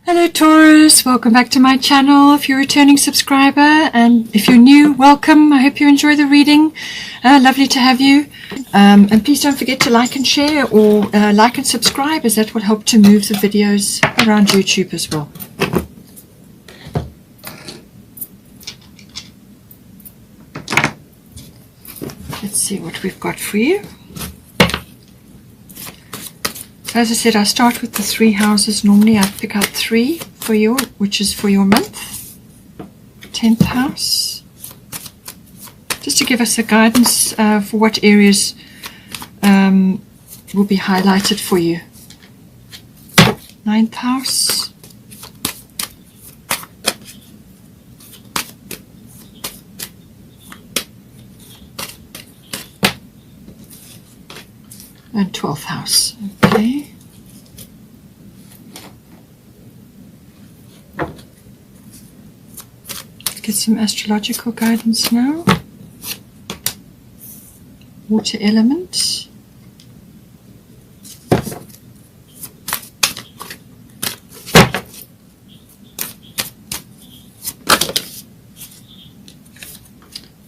Hello Taurus, welcome back to my channel. If you're a returning subscriber, and if you're new, welcome. I hope you enjoy the reading. Lovely to have you. And please don't forget to like and share, or like and subscribe, as that will help to move the videos around YouTube as well. Let's see what we've got for you. As I said, I start with the 3 houses. Normally I pick out 3 for you, which is for your month. 10th house. Just to give us a guidance for what areas will be highlighted for you. 9th house. And 12th house. Okay. Get some astrological guidance now. Water element.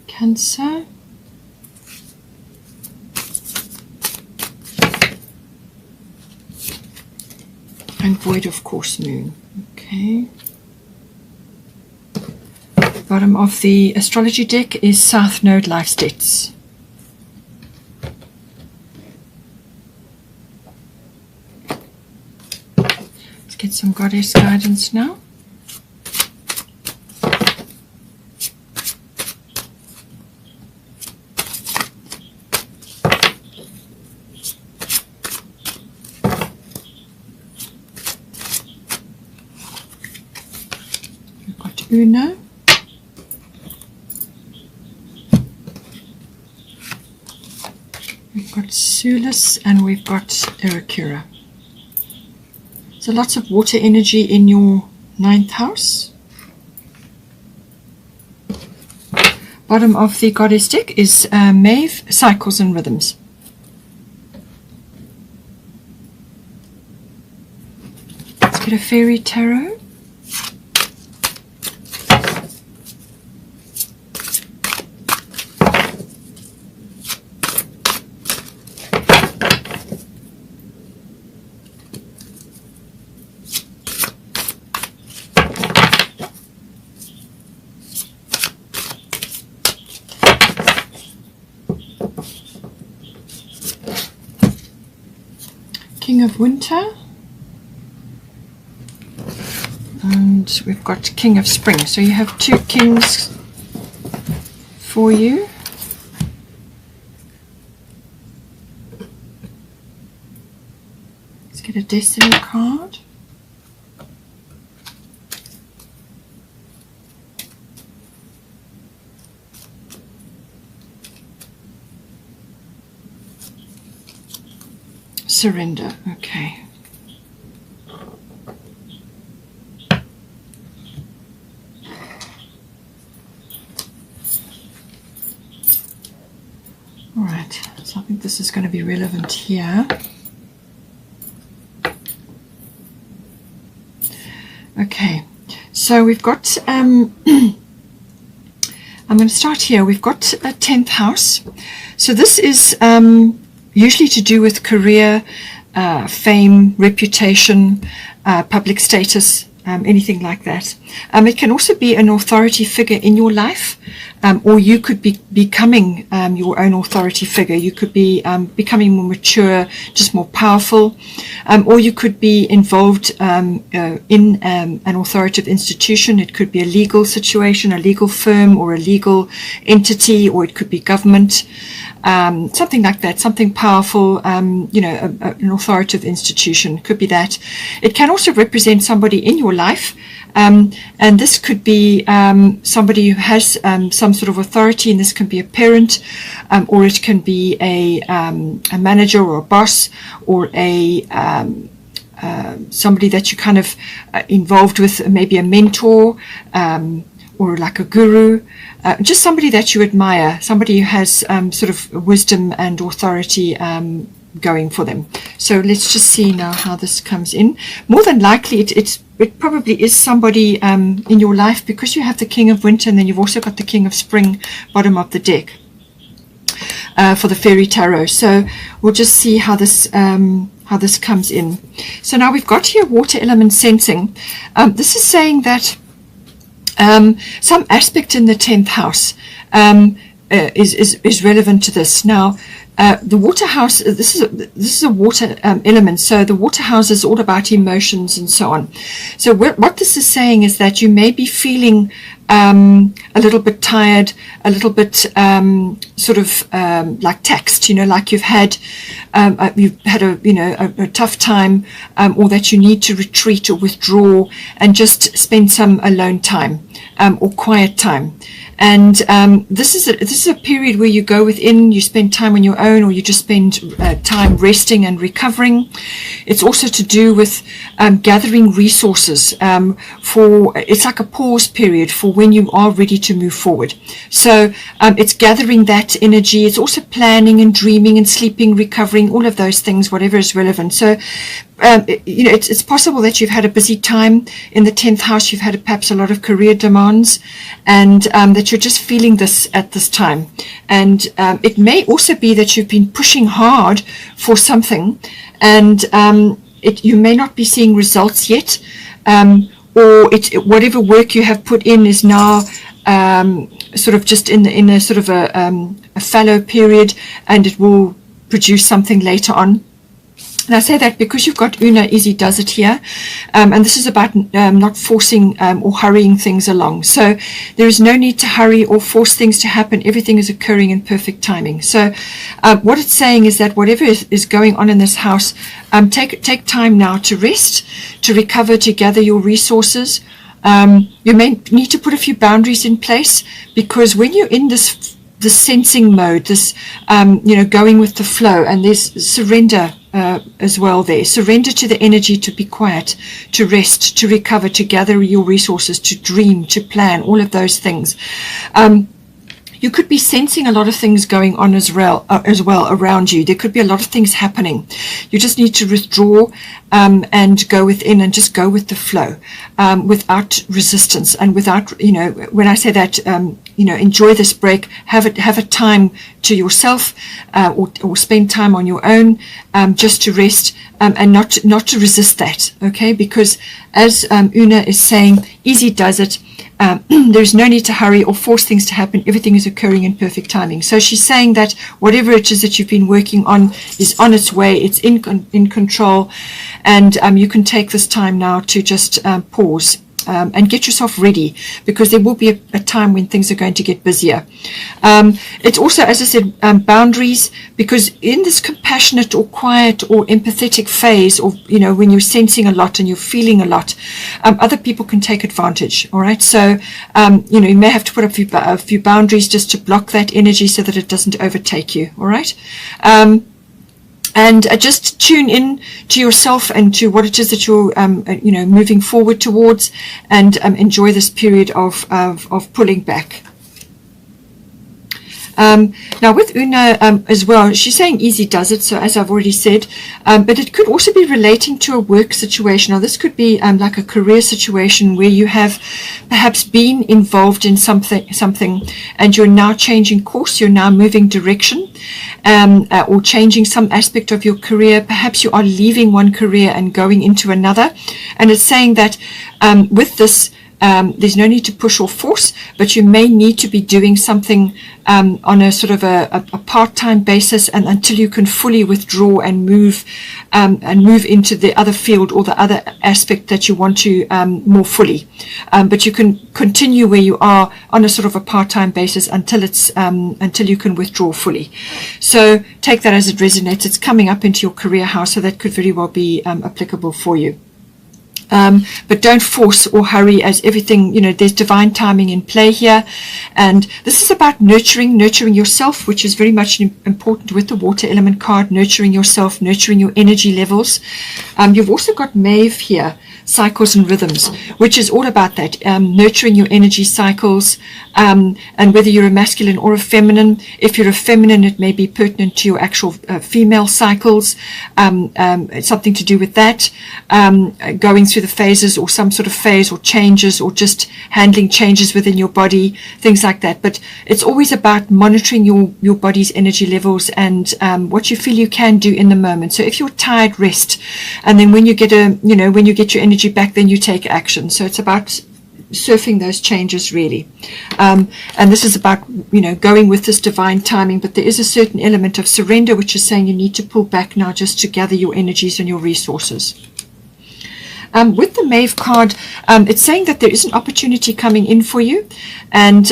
Cancer. And void, of course, moon. Okay. Bottom of the astrology deck is South Node life states. Let's get some goddess guidance now. We've got Una. We've got Sulis, and we've got Eracura. So lots of water energy in your 9th house. Bottom of the goddess deck is Maeve, cycles and rhythms. Let's get a fairy tarot. King of Winter, and we've got King of Spring. So you have 2 kings for you. Let's get a destiny card. Surrender. Okay. All right. So I think this is going to be relevant here. Okay. So we've got I'm going to start here. We've got a 10th house. So this is usually to do with career, fame, reputation, public status, anything like that. It can also be an authority figure in your life, or you could be becoming your own authority figure. You could be becoming more mature, just more powerful, or you could be involved in an authoritative institution. It could be a legal situation, a legal firm, or a legal entity, or it could be government. Something like that, something powerful, you know, an authoritative institution, could be that. It can also represent somebody in your life, and this could be somebody who has some sort of authority, and this can be a parent, or it can be a manager or a boss, or a somebody that you kind of involved with, maybe a mentor, or like a guru. Just somebody that you admire, somebody who has sort of wisdom and authority going for them. So let's just see now how this comes in. More than likely, it probably is somebody in your life, because you have the King of Winter and then you've also got the King of Spring bottom of the deck for the Fairy Tarot. So we'll just see how this comes in. So now we've got here water element sensing. This is saying that some aspect in the 10th house is relevant to this. Now, the water house, this is a water element, so the water house is all about emotions and so on. So what this is saying is that you may be feeling a little bit tired, a little bit sort of like taxed, like you've had a tough time, or that you need to retreat or withdraw and just spend some alone time or quiet time. And this is a period where you go within, you spend time on your own, or you just spend time resting and recovering. It's also to do with gathering resources it's like a pause period for when you are ready to move forward. So it's gathering that energy. It's also planning and dreaming and sleeping, recovering, all of those things, whatever is relevant. So it's possible that you've had a busy time in the 10th house. You've had perhaps a lot of career demands, and that you're just feeling this at this time. And it may also be that you've been pushing hard for something, and you may not be seeing results yet, or whatever work you have put in is now sort of just in a sort of a fallow period, and it will produce something later on. And I say that because you've got Una easy does it here, and this is about not forcing or hurrying things along. So there is no need to hurry or force things to happen. Everything is occurring in perfect timing. So what it's saying is that whatever is going on in this house, take time now to rest, to recover, to gather your resources. You may need to put a few boundaries in place, because when you're in this sensing mode, this going with the flow, and there's surrender as well there. Surrender to the energy, to be quiet, to rest, to recover, to gather your resources, to dream, to plan, all of those things. You could be sensing a lot of things going on as well around you. There could be a lot of things happening. You just need to withdraw and go within and just go with the flow, without resistance and without, when I say that, enjoy this break, have a time to yourself, or spend time on your own, just to rest, and not to resist that, okay? Because as Una is saying, easy does it. There's no need to hurry or force things to happen. Everything is occurring in perfect timing. So she's saying that whatever it is that you've been working on is on its way. It's in control, and you can take this time now to just pause and get yourself ready, because there will be a time when things are going to get busier. It's also, as I said, boundaries, because in this compassionate or quiet or empathetic phase, or when you're sensing a lot and you're feeling a lot, other people can take advantage. All right, so you may have to put up a few boundaries just to block that energy so that it doesn't overtake you. All right. And just tune in to yourself and to what it is that you're, moving forward towards, and enjoy this period of pulling back. Now with Una as well, she's saying easy does it, so as I've already said, but it could also be relating to a work situation. Now this could be like a career situation where you have perhaps been involved in something and you're now changing course, you're now moving direction, or changing some aspect of your career. Perhaps you are leaving one career and going into another, and it's saying that with this, there's no need to push or force, but you may need to be doing something on a sort of a part-time basis, and until you can fully withdraw and move into the other field or the other aspect that you want to more fully. But you can continue where you are on a sort of a part-time basis until you can withdraw fully. So take that as it resonates. It's coming up into your career house, so that could very well be applicable for you. But don't force or hurry, as everything, there's divine timing in play here. And this is about nurturing yourself, which is very much important with the water element card, nurturing yourself, nurturing your energy levels. You've also got Maeve here. cycles and rhythms, which is all about that, nurturing your energy cycles, and whether you're a masculine or a feminine. If you're a feminine, it may be pertinent to your actual female cycles, something to do with that, going through the phases or some sort of phase or changes, or just handling changes within your body, things like that. But it's always about monitoring your body's energy levels and what you feel you can do in the moment. So if you're tired, rest, and then when you get when you get your energy back, then you take action. So it's about surfing those changes, really. And this is about going with this divine timing, but there is a certain element of surrender, which is saying you need to pull back now just to gather your energies and your resources. With the Maeve card, it's saying that there is an opportunity coming in for you, and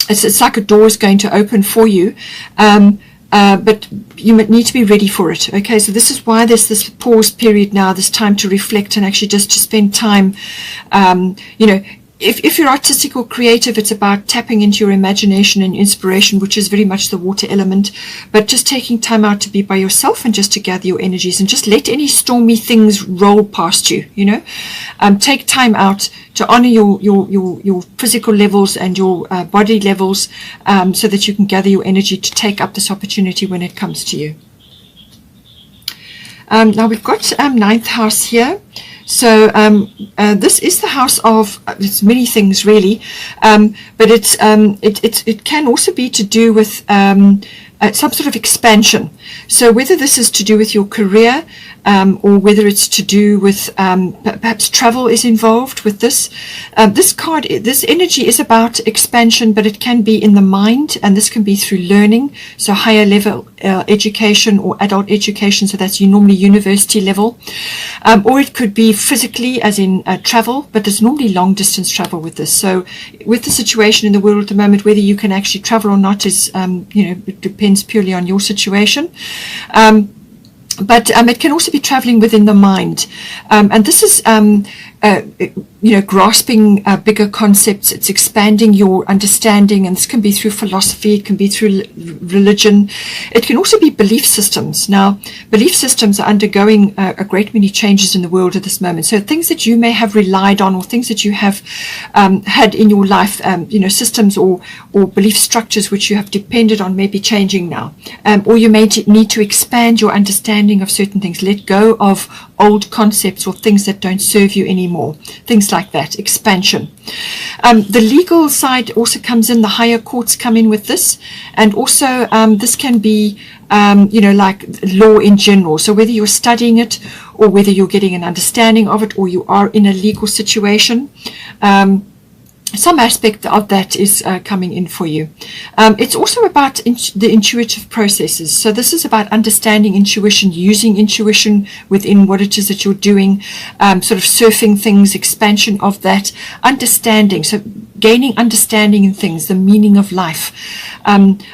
it's like a door is going to open for you, but you need to be ready for it. Okay, so this is why there's this pause period now, this time to reflect and actually just to spend time, if you're artistic or creative, it's about tapping into your imagination and inspiration, which is very much the water element, but just taking time out to be by yourself and just to gather your energies and just let any stormy things roll past you. Take time out to honor your physical levels and your body levels, so that you can gather your energy to take up this opportunity when it comes to you. Now we've got ninth house here. So this is the house of it's many things, really, but it can also be to do with some sort of expansion. So whether this is to do with your career, or whether it's to do with perhaps travel is involved with this. This energy is about expansion, but it can be in the mind, and this can be through learning, so higher level education or adult education, so that's normally university level, or it could be physically, as in travel, but there's normally long distance travel with this. So with the situation in the world at the moment, whether you can actually travel or not is it depends purely on your situation. But it can also be traveling within the mind, and this is grasping bigger concepts. It's expanding your understanding, and this can be through philosophy, it can be through religion, it can also be belief systems. Now, belief systems are undergoing a great many changes in the world at this moment. So things that you may have relied on, or things that you have had in your life, systems or belief structures which you have depended on, may be changing now, or you may need to expand your understanding of certain things, let go of old concepts or things that don't serve you anymore, things like that, expansion. The legal side also comes in, the higher courts come in with this, and also this can be like law in general. So whether you're studying it, or whether you're getting an understanding of it, or you are in a legal situation, some aspect of that is coming in for you. It's also about the intuitive processes. So this is about understanding intuition, using intuition within what it is that you're doing, sort of surfing things, expansion of that, understanding. So gaining understanding in things, the meaning of life,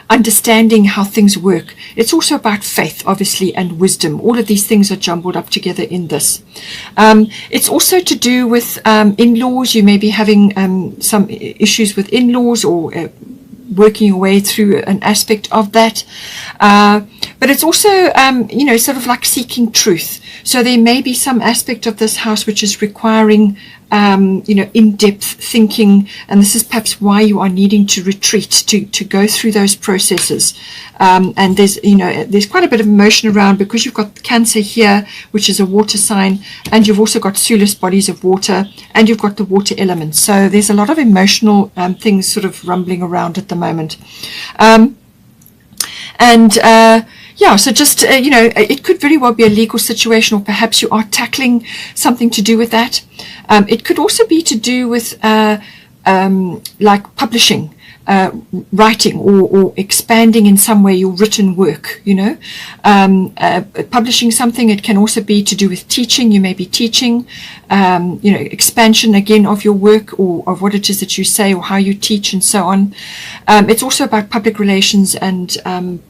understanding how things work. It's also about faith, obviously, and wisdom. All of these things are jumbled up together in this. It's also to do with in-laws. You may be having some issues with in-laws, or working your way through an aspect of that. But it's also, sort of like seeking truth. So there may be some aspect of this house which is requiring, in-depth thinking, and this is perhaps why you are needing to retreat, to go through those processes. And there's quite a bit of emotion around, because you've got Cancer here, which is a water sign, and you've also got Sulis, bodies of water, and you've got the water element. So there's a lot of emotional things sort of rumbling around at the moment. So just, it could very well be a legal situation, or perhaps you are tackling something to do with that. It could also be to do with like publishing, writing, or expanding in some way your written work, publishing something. It can also be to do with teaching. You may be teaching, expansion again of your work, or of what it is that you say, or how you teach, and so on. It's also about public relations and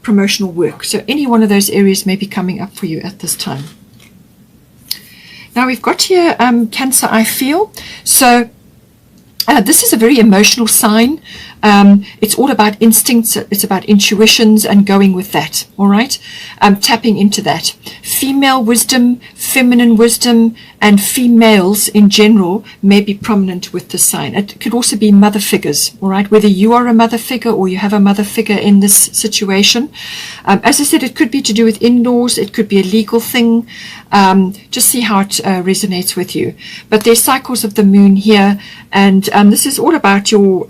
promotional work. So any one of those areas may be coming up for you at this time. Now we've got here Cancer, I feel. So this is a very emotional sign. It's all about instincts. It's about intuitions and going with that. All right. Tapping into that. Female wisdom, feminine wisdom, and females in general may be prominent with this sign. It could also be mother figures. All right. Whether you are a mother figure or you have a mother figure in this situation. As I said, it could be to do with in-laws. It could be a legal thing. Just see how it resonates with you. But there's cycles of the moon here, and this is all about your,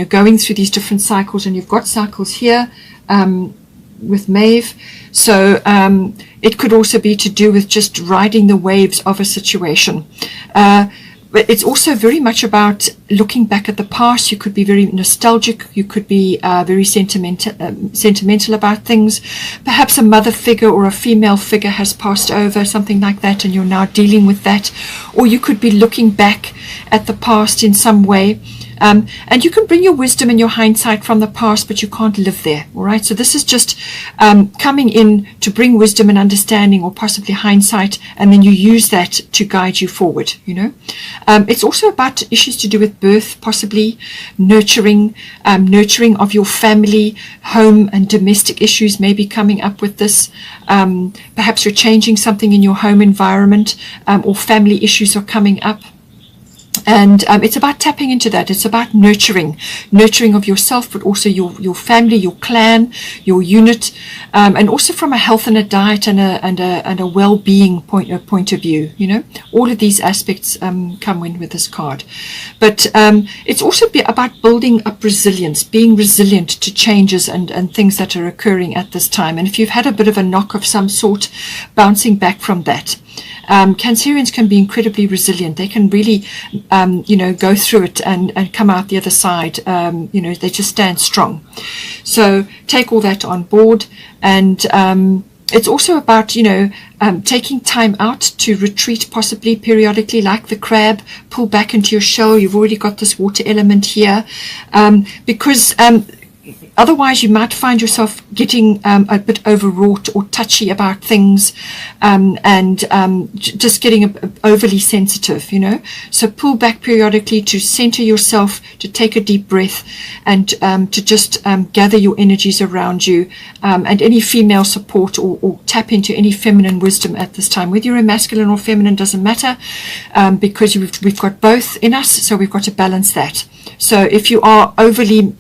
going through these different cycles, and you've got cycles here with Maeve. So it could also be to do with just riding the waves of a situation. But it's also very much about looking back at the past. You could be very nostalgic. You could be very sentimental about things. Perhaps a mother figure or a female figure has passed over, something like that, and you're now dealing with that. Or you could be looking back at the past in some way. And you can bring your wisdom and your hindsight from the past, but you can't live there. All right. So this is just coming in to bring wisdom and understanding, or possibly hindsight, and then you use that to guide you forward. It's also about issues to do with birth, possibly nurturing of your family, home, and domestic issues may be coming up with this. Perhaps you're changing something in your home environment, or family issues are coming up. And it's about tapping into that. It's about nurturing of yourself, but also your family, your clan, your unit, and also from a health and a diet and a well-being point of view. All of these aspects come in with this card. But it's also about building up resilience, being resilient to changes and things that are occurring at this time. And if you've had a bit of a knock of some sort, bouncing back from that. Cancerians can be incredibly resilient. They can really, go through it and come out the other side. They just stand strong. So take all that on board. And it's also about, taking time out to retreat, possibly periodically, like the crab, pull back into your shell. You've already got this water element here. Because otherwise, you might find yourself getting a bit overwrought or touchy about things, and just getting overly sensitive, So pull back periodically to center yourself, to take a deep breath, and to just gather your energies around you, and any female support or tap into any feminine wisdom at this time. Whether you're a masculine or feminine doesn't matter, because we've got both in us, so we've got to balance that. So if you are overly,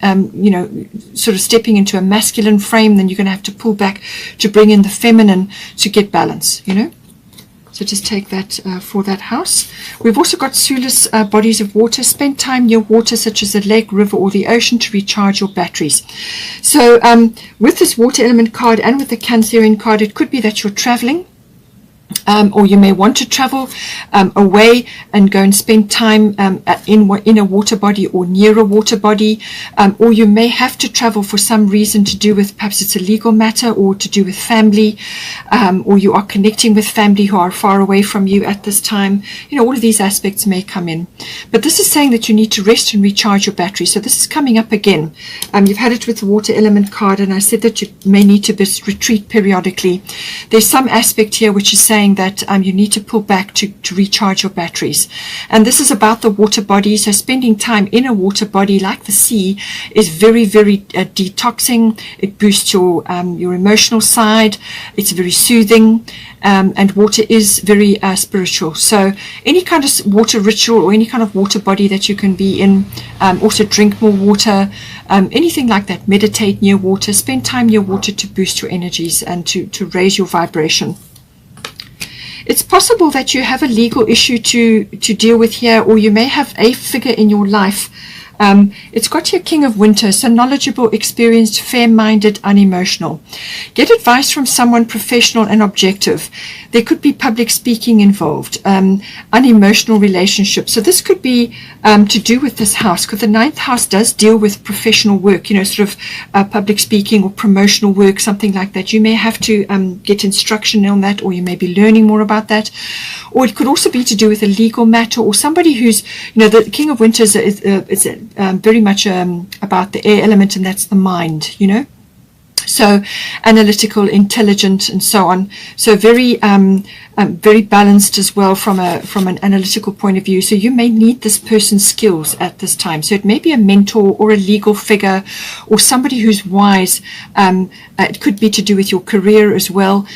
sort of stepping into a masculine frame, then you're going to have to pull back to bring in the feminine to get balance, So just take that for that house. We've also got Sulis bodies of water. Spend time near water, such as a lake, river, or the ocean, to recharge your batteries. So with this water element card and with the Cancerian card, it could be that you're traveling. Or you may want to travel away and go and spend time in a water body or near a water body, or you may have to travel for some reason to do with, perhaps it's a legal matter or to do with family, or you are connecting with family who are far away from you at this time. All of these aspects may come in. But this is saying that you need to rest and recharge your battery. So this is coming up again. You've had it with the water element card, and I said that you may need to retreat periodically. There's some aspect here which is saying that you need to pull back to recharge your batteries. And this is about the water body. So spending time in a water body like the sea is very, very detoxing. It boosts your emotional side. It's very soothing. And water is very spiritual. So any kind of water ritual or any kind of water body that you can be in, also drink more water, anything like that. Meditate near water. Spend time near water to boost your energies and to raise your vibration. It's possible that you have a legal issue to deal with here, or you may have a figure in your life. It's got here King of Winter, so knowledgeable, experienced, fair-minded, unemotional. Get advice from someone professional and objective. There could be public speaking involved, unemotional relationships. So this could be to do with this house, because the 9th house does deal with professional work, sort of public speaking or promotional work, something like that. You may have to get instruction on that, or you may be learning more about that. Or it could also be to do with a legal matter, or somebody who's, the King of Winter is very much about the air element, and that's the mind, So analytical, intelligent, and so on. So very balanced as well from an analytical point of view. So you may need this person's skills at this time. So it may be a mentor or a legal figure or somebody who's wise. It could be to do with your career as well.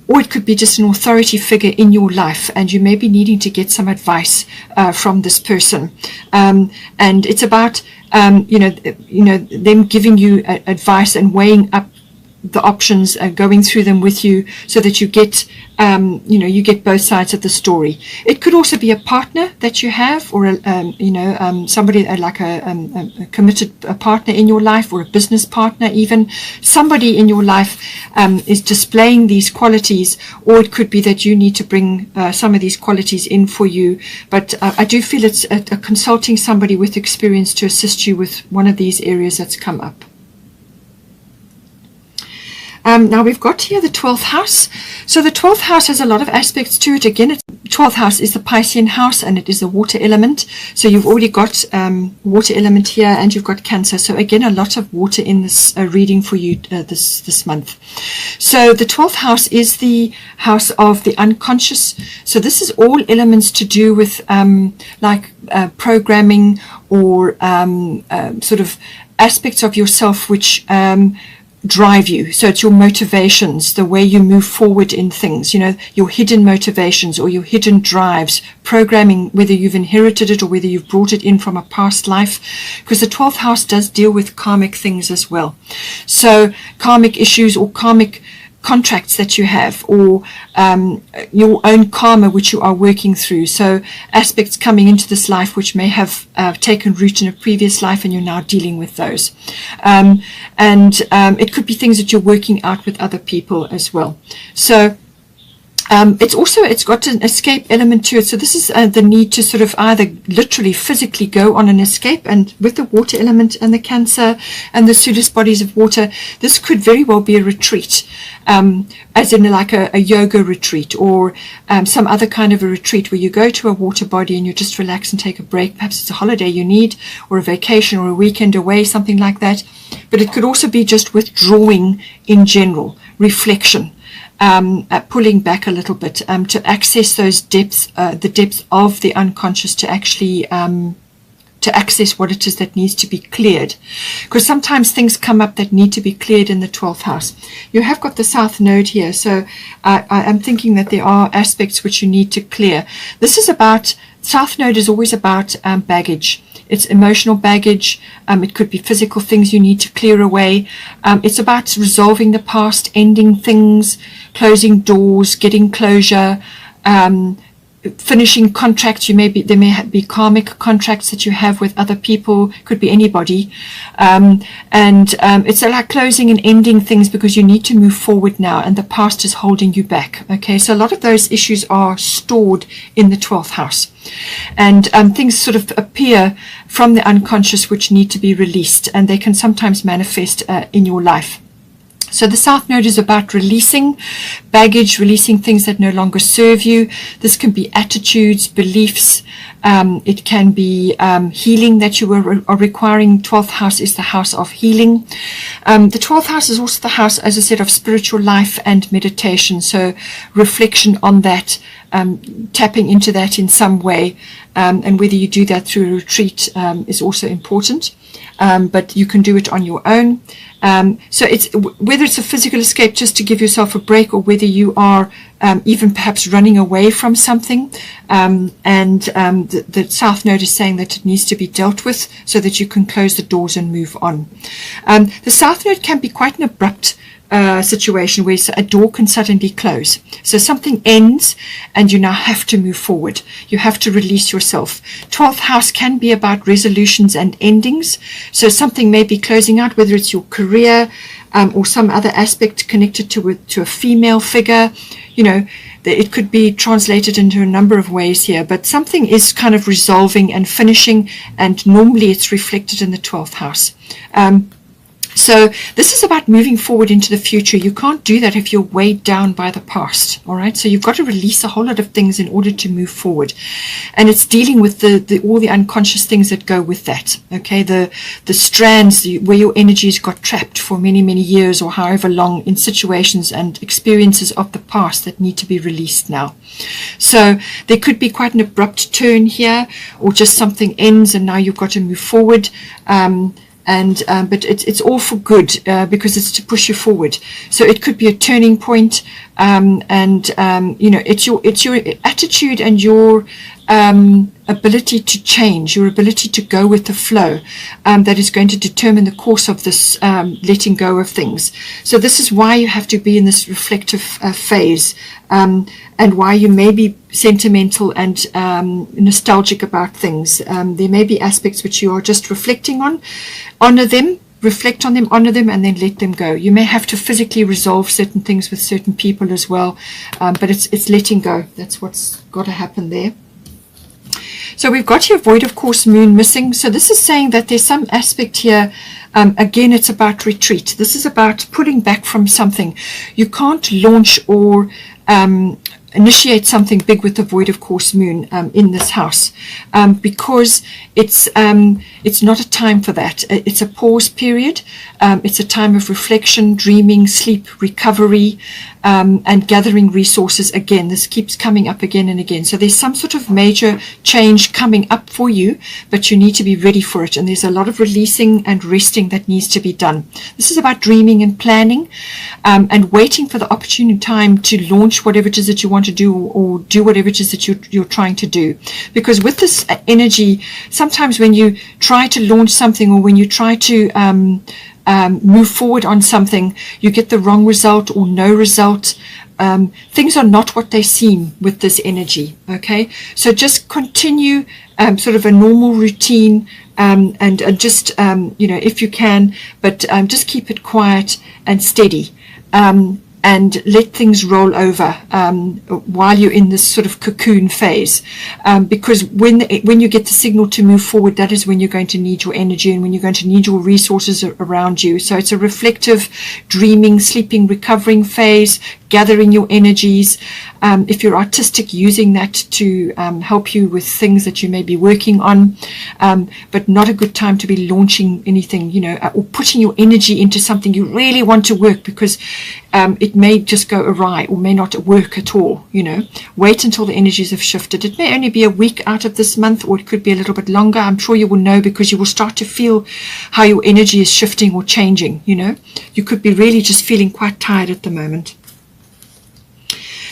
Or it could be just an authority figure in your life, and you may be needing to get some advice from this person. And it's about them giving you advice and weighing up the options, going through them with you, so that you get you get both sides of the story. It could also be a partner that you have, or somebody like a committed partner in your life, or a business partner even. Somebody in your life is displaying these qualities, or it could be that you need to bring some of these qualities in for you. But I do feel it's consulting somebody with experience to assist you with one of these areas that's come up. Now we've got here the 12th house. So the 12th house has a lot of aspects to it. Again, 12th house is the Piscean house, and it is the water element. So you've already got water element here, and you've got Cancer. So again, a lot of water in this reading for you this month. So the 12th house is the house of the unconscious. So this is all elements to do with programming, or sort of aspects of yourself which drive you. So it's your motivations, the way you move forward in things, your hidden motivations or your hidden drives, programming, whether you've inherited it or whether you've brought it in from a past life, because the 12th house does deal with karmic things as well. So karmic issues or karmic contracts that you have, or your own karma which you are working through. So aspects coming into this life which may have taken root in a previous life, and you're now dealing with those. And it could be things that you're working out with other people as well. So it's got an escape element to it. So this is the need to sort of either literally physically go on an escape, and with the water element and the Cancer and the Sudus bodies of water, this could very well be a retreat, as in like a yoga retreat, or some other kind of a retreat where you go to a water body and you just relax and take a break. Perhaps it's a holiday you need, or a vacation, or a weekend away, something like that. But it could also be just withdrawing in general, reflection. Pulling back a little bit to access those depths, the depths of the unconscious, to actually to access what it is that needs to be cleared. Because sometimes things come up that need to be cleared in the 12th house. You have got the South Node here, so I am thinking that there are aspects which you need to clear. This is about, South Node is always about baggage. It's emotional baggage. It could be physical things you need to clear away. It's about resolving the past, ending things, closing doors, getting closure, finishing contracts. There may be karmic contracts that you have with other people. Could be anybody. It's like closing and ending things because you need to move forward now, and the past is holding you back. Okay, so a lot of those issues are stored in the 12th house. And things sort of appear from the unconscious which need to be released, and they can sometimes manifest in your life. So the South Node is about releasing baggage, releasing things that no longer serve you. This can be attitudes, beliefs. It can be healing that you are requiring. 12th house is the house of healing. The 12th house is also the house, as I said, of spiritual life and meditation. So reflection on that, tapping into that in some way. And whether you do that through a retreat is also important. But you can do it on your own. So it's whether it's a physical escape just to give yourself a break, or whether you are even perhaps running away from something. The South Node is saying that it needs to be dealt with so that you can close the doors and move on. The South Node can be quite an abrupt situation where a door can suddenly close. So something ends and you now have to move forward. You have to release yourself. 12th house can be about resolutions and endings. So something may be closing out, whether it's your career or some other aspect connected to a female figure. It could be translated into a number of ways here, but something is kind of resolving and finishing, and normally it's reflected in the 12th house. So this is about moving forward into the future. You can't do that if you're weighed down by the past, all right? So you've got to release a whole lot of things in order to move forward. And it's dealing with all the unconscious things that go with that, okay? The strands where your energies got trapped for many, many years or however long in situations and experiences of the past that need to be released now. So there could be quite an abrupt turn here, or just something ends and now you've got to move forward. But it's all for good, because it's to push you forward. So it could be a turning point, it's your attitude and your ability to change, your ability to go with the flow, that is going to determine the course of this letting go of things. So this is why you have to be in this reflective phase, and why you may be sentimental and nostalgic about things. There may be aspects which you are just reflecting on. Honor them, reflect on them, honor them, and then let them go. You may have to physically resolve certain things with certain people as well, but it's letting go. That's what's got to happen there. So we've got your void of course moon missing. So this is saying that there's some aspect here. Again, it's about retreat. This is about pulling back from something. You can't launch or initiate something big with the void of course moon in this house, because it's not a time for that. It's a pause period. It's a time of reflection, dreaming, sleep, recovery, and gathering resources. Again, this keeps coming up again and again. So there's some sort of major change coming up for you, but you need to be ready for it. And there's a lot of releasing and resting that needs to be done. This is about dreaming and planning, and waiting for the opportune time to launch whatever it is that you want to do, or do whatever it is that you're trying to do. Because with this energy, sometimes when you try to launch something, or when you try to move forward on something, you get the wrong result or no result. Things are not what they seem with this energy, okay? So just continue sort of a normal routine, and just, if you can, but just keep it quiet and steady. And let things roll over while you're in this sort of cocoon phase, because when you get the signal to move forward, that is when you're going to need your energy and when you're going to need your resources around you. So it's a reflective, dreaming, sleeping, recovering phase, gathering your energies. If you're artistic, using that to help you with things that you may be working on, but not a good time to be launching anything, or putting your energy into something you really want to work, because it may just go awry or may not work at all. Wait until the energies have shifted. It may only be a week out of this month, or it could be a little bit longer. I'm sure you will know, because you will start to feel how your energy is shifting or changing. You could be really just feeling quite tired at the moment.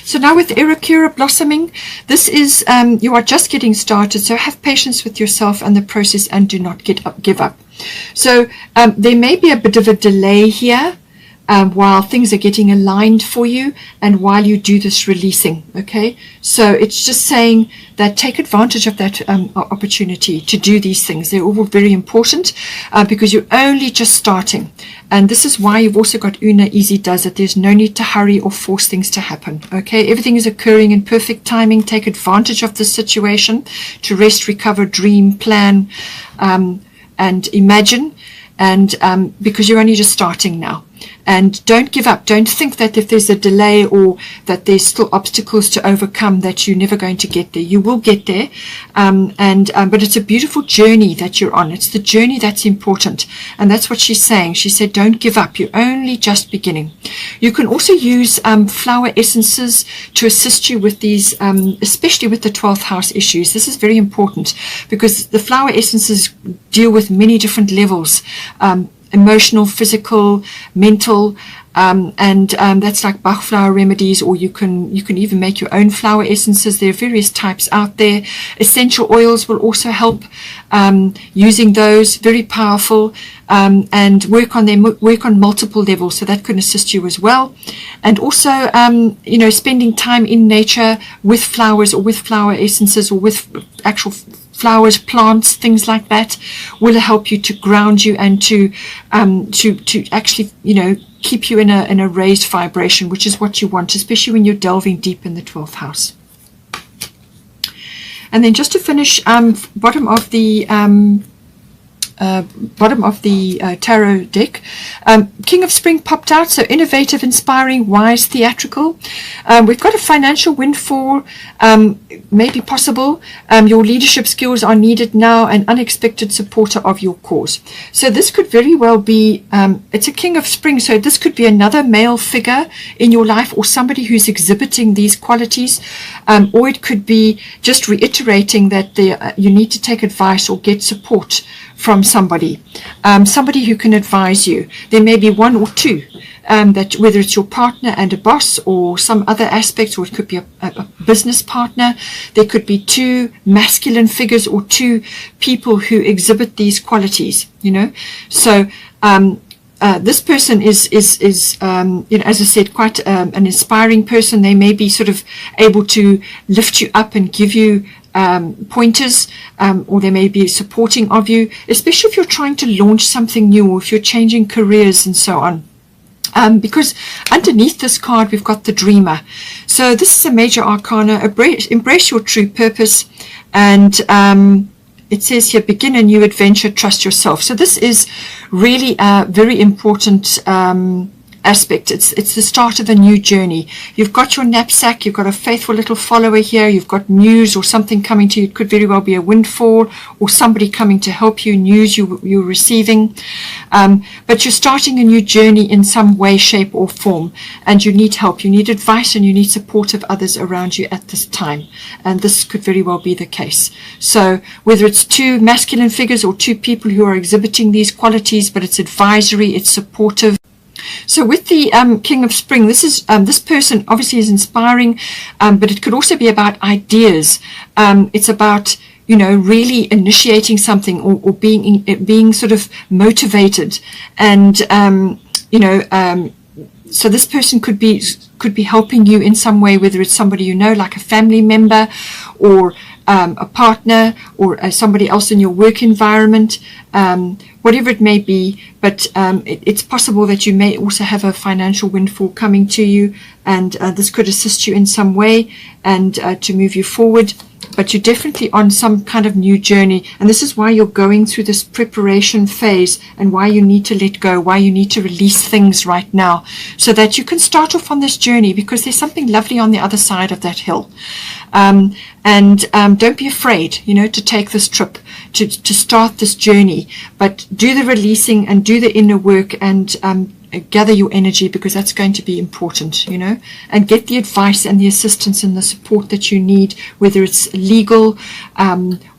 So now with Erakura blossoming, this is, you are just getting started, so have patience with yourself and the process, and do not give up. So there may be a bit of a delay here, while things are getting aligned for you and while you do this releasing, okay? So it's just saying that take advantage of that opportunity to do these things. They're all very important, because you're only just starting. And this is why you've also got Una Easy Does It. There's no need to hurry or force things to happen, okay? Everything is occurring in perfect timing. Take advantage of this situation to rest, recover, dream, plan, and imagine, and because you're only just starting now. And don't give up. Don't think that if there's a delay or that there's still obstacles to overcome, that you're never going to get there. You will get there. But it's a beautiful journey that you're on. It's the journey that's important. And that's what she's saying. She said, don't give up. You're only just beginning. You can also use flower essences to assist you with these, especially with the 12th house issues. This is very important, because the flower essences deal with many different levels, emotional, physical, mental, and that's like Bach flower remedies, or you can even make your own flower essences. There are various types out there. Essential oils will also help, using those, very powerful, and work on them, work on multiple levels, so that can assist you as well. And also, spending time in nature with flowers, or with flower essences, or with actual flowers, plants, things like that, will help you to ground you and to actually, keep you in a raised vibration, which is what you want, especially when you're delving deep in the 12th house. And then just to finish, bottom of the bottom of the tarot deck. King of Spring popped out, so innovative, inspiring, wise, theatrical. We've got a financial windfall, maybe possible. Your leadership skills are needed now, an unexpected supporter of your cause. So this could very well be, it's a King of Spring, so this could be another male figure in your life, or somebody who's exhibiting these qualities, or it could be just reiterating that you need to take advice or get support from somebody, somebody who can advise you. There may be one or two, that whether it's your partner and a boss, or some other aspects, or it could be a business partner. There could be two masculine figures or two people who exhibit these qualities, you know. So this person is you know, as I said, quite an inspiring person. They may be sort of able to lift you up and give you pointers, or they may be supporting of you, especially if you're trying to launch something new, or if you're changing careers and so on. Because underneath this card we've got the Dreamer. So this is a major arcana. Embrace your true purpose, and it says here, begin a new adventure, trust yourself. So this is really a very important aspect. It's the start of a new journey. You've got your knapsack, you've got a faithful little follower here, you've got news or something coming to you. It could very well be a windfall, or somebody coming to help you, news you're receiving, but you're starting a new journey in some way, shape or form, and you need help, you need advice, and you need support of others around you at this time, and this could very well be the case. So whether it's two masculine figures or two people who are exhibiting these qualities, but it's advisory, it's supportive. So with the King of Spring, this is this person obviously is inspiring, but it could also be about ideas. It's about, you know, really initiating something, or being sort of motivated, and you know, so this person could be helping you in some way, whether it's somebody you know, like a family member, or a partner, or somebody else in your work environment, whatever it may be. But it's possible that you may also have a financial windfall coming to you, and this could assist you in some way, and to move you forward. But you're definitely on some kind of new journey, and this is why you're going through this preparation phase, and why you need to let go, why you need to release things right now, so that you can start off on this journey, because there's something lovely on the other side of that hill. And don't be afraid, you know, to take this trip, to start this journey, but do the releasing and do the inner work, and gather your energy, because that's going to be important, you know, and get the advice and the assistance and the support that you need, whether it's legal,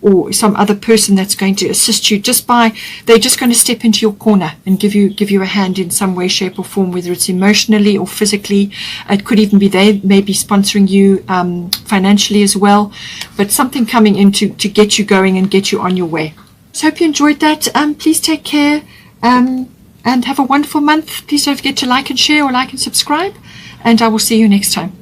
or some other person that's going to assist you, they're just going to step into your corner and give you a hand in some way, shape or form, whether it's emotionally or physically. It could even be they may be sponsoring you financially as well, but something coming in to get you going and get you on your way. So hope you enjoyed that. Please take care, and have a wonderful month. Please don't forget to like and share, or like and subscribe, and I will see you next time.